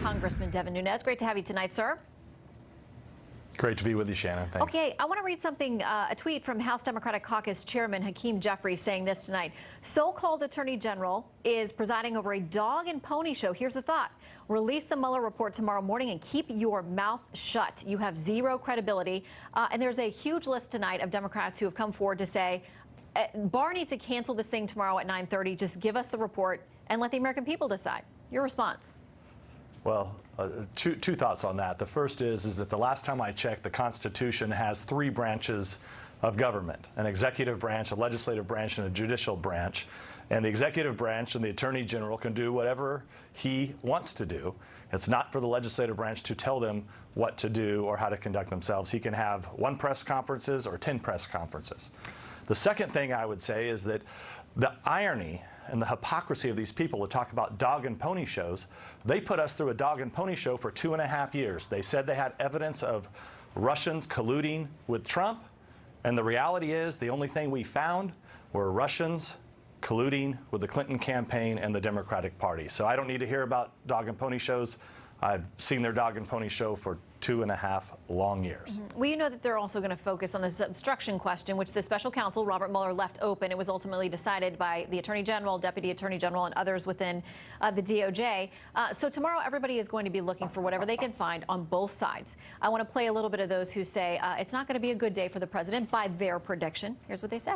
Congressman Devin Nunes. Great to have you tonight, sir. Great to be with you, Shannon. Thanks. Okay, I want to read something, a tweet from House Democratic Caucus Chairman Hakeem Jeffries saying this tonight. So-called Attorney General is presiding over a dog and pony show. Here's the thought. Release the Mueller report tomorrow morning and keep your mouth shut. You have zero credibility. And there's a huge list tonight of Democrats who have come forward to say, Barr needs to cancel this thing tomorrow at 9:30. Just give us the report and let the American people decide. Your response? Well, two thoughts on that. The first is that the last time I checked, the Constitution has three branches of government: an executive branch, a legislative branch, and a judicial branch. And the executive branch and the Attorney General can do whatever he wants to do. It's not for the legislative branch to tell them what to do or how to conduct themselves. He can have 1 press conferences or 10 press conferences. The second thing I would say is that the irony and the hypocrisy of these people who talk about dog and pony shows, they put us through a dog and pony show for 2.5 years. They said they had evidence of Russians colluding with Trump, and the reality is the only thing we found were Russians colluding with the Clinton campaign and the Democratic Party. So I don't need to hear about dog and pony shows. I've seen their dog and pony show for 2.5 long years. Well, you know that they're also going to focus on this obstruction question, which the special counsel, Robert Mueller, left open. It was ultimately decided by the Attorney General, Deputy Attorney General, and others within the DOJ. So tomorrow, everybody is going to be looking for whatever they can find on both sides. I want to play a little bit of those who say it's not going to be a good day for the president by their prediction. Here's what they say.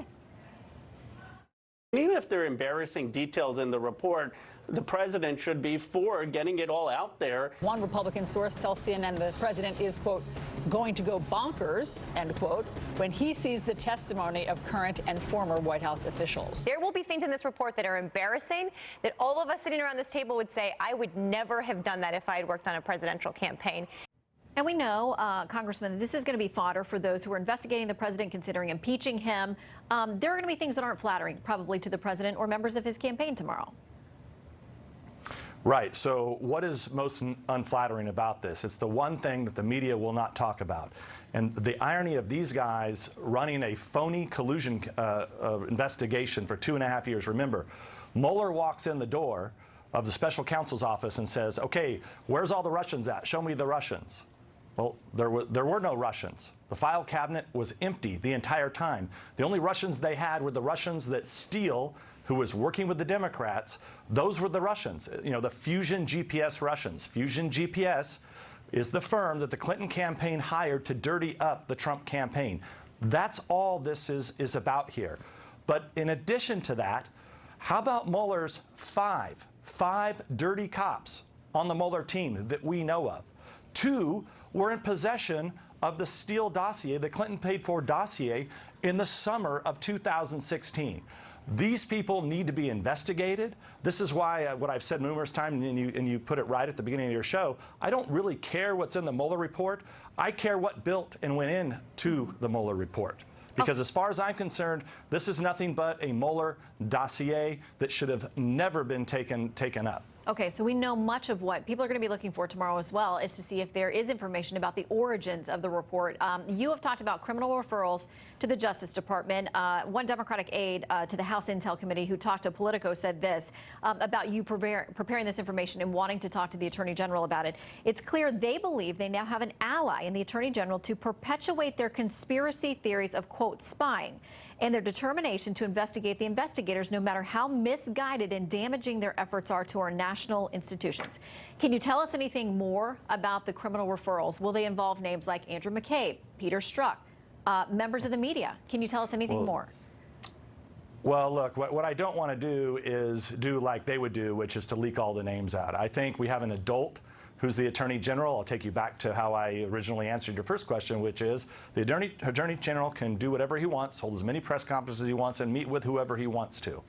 Even if there are embarrassing details in the report, the president should be for getting it all out there. One Republican source tells CNN the president is, quote, going to go bonkers, end quote, when he sees the testimony of current and former White House officials. There will be things in this report that are embarrassing that all of us sitting around this table would say, I would never have done that if I had worked on a presidential campaign. And we know, Congressman, this is going to be fodder for those who are investigating the president, considering impeaching him. There are going to be things that aren't flattering, probably to the president or members of his campaign tomorrow. Right. So what is most unflattering about this? It's the one thing that the media will not talk about. And the irony of these guys running a phony collusion investigation for 2.5 years. Remember, Mueller walks in the door of the special counsel's office and says, okay, where's all the Russians at? Show me the Russians. Well, there were no Russians. The file cabinet was empty the entire time. The only Russians they had were the Russians that Steele, who was working with the Democrats, those were the Russians. You know, the Fusion GPS Russians. Fusion GPS is the firm that the Clinton campaign hired to dirty up the Trump campaign. That's all this is about here. But in addition to that, how about Mueller's five dirty cops on the Mueller team that we know of? 2 were in possession of the Steele dossier, the Clinton paid-for dossier, in the summer of 2016. These people need to be investigated. This is why what I've said numerous times, and you put it right at the beginning of your show, I don't really care what's in the Mueller report. I care what built and went into the Mueller report. Because as far as I'm concerned, this is nothing but a Mueller dossier that should have never been taken up. Okay, so we know much of what people are going to be looking for tomorrow as well is to see if there is information about the origins of the report. You have talked about criminal referrals to the Justice Department. One Democratic aide to the House Intel Committee who talked to Politico said this about you preparing this information and wanting to talk to the Attorney General about it. It's clear they believe they now have an ally in the Attorney General to perpetuate their conspiracy theories of, quote, spying, and their determination to investigate the investigators no matter how misguided and damaging their efforts are to our national institutions. Can you tell us anything more about the criminal referrals? Will they involve names like Andrew McCabe, Peter Strzok, members of the media? Can you tell us anything more? Well, look, what I don't want to do is do like they would do, which is to leak all the names out. I think we have an adult who's the Attorney General. I'll take you back to how I originally answered your first question, which is the Attorney General can do whatever he wants, hold as many press conferences as he wants, and meet with whoever he wants to.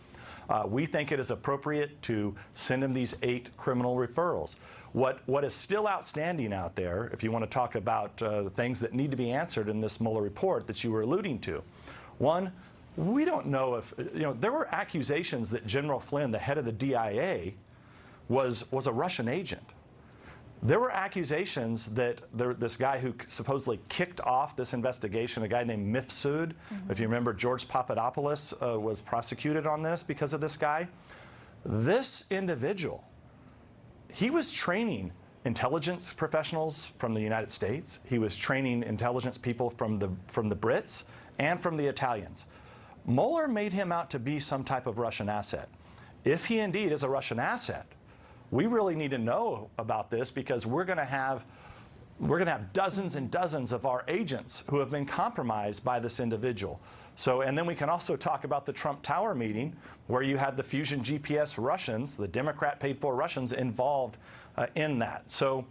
We think it is appropriate to send him these 8 criminal referrals. What is still outstanding out there, if you want to talk about the things that need to be answered in this Mueller report that you were alluding to. One, we don't know if, there were accusations that General Flynn, the head of the DIA, was a Russian agent. There were accusations that this guy who supposedly kicked off this investigation, a guy named Mifsud, if you remember, George Papadopoulos was prosecuted on this because of this guy. This individual, he was training intelligence professionals from the United States. He was training intelligence people from the Brits and from the Italians. Mueller made him out to be some type of Russian asset. If he indeed is a Russian asset, we really need to know about this, because we're going to have dozens and dozens of our agents who have been compromised by this individual. So, and then we can also talk about the Trump Tower meeting, where you had the Fusion GPS Russians, the Democrat paid for Russians, involved in that. So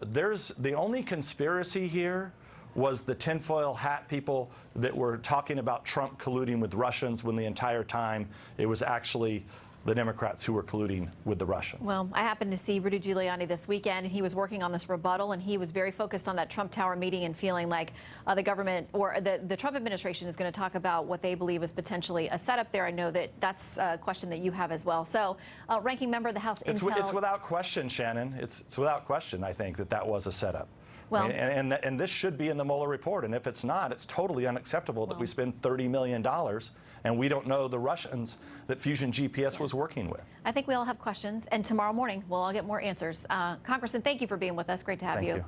there's the only conspiracy here was the tinfoil hat people that were talking about Trump colluding with Russians, when the entire time it was actually the Democrats who were colluding with the Russians. Well, I happened to see Rudy Giuliani this weekend, and he was working on this rebuttal, and he was very focused on that Trump Tower meeting and feeling like the government or the Trump administration is going to talk about what they believe is potentially a setup there. I know that that's a question that you have as well. So, ranking member of the House Intel. It's without question, Shannon. It's without question, I think, that was a setup. Well, and this should be in the Mueller report. And if it's not, it's totally unacceptable that we spend $30 million and we don't know the Russians that Fusion GPS was working with. I think we all have questions, and tomorrow morning we'll all get more answers. Congressman, thank you for being with us. Great to have you.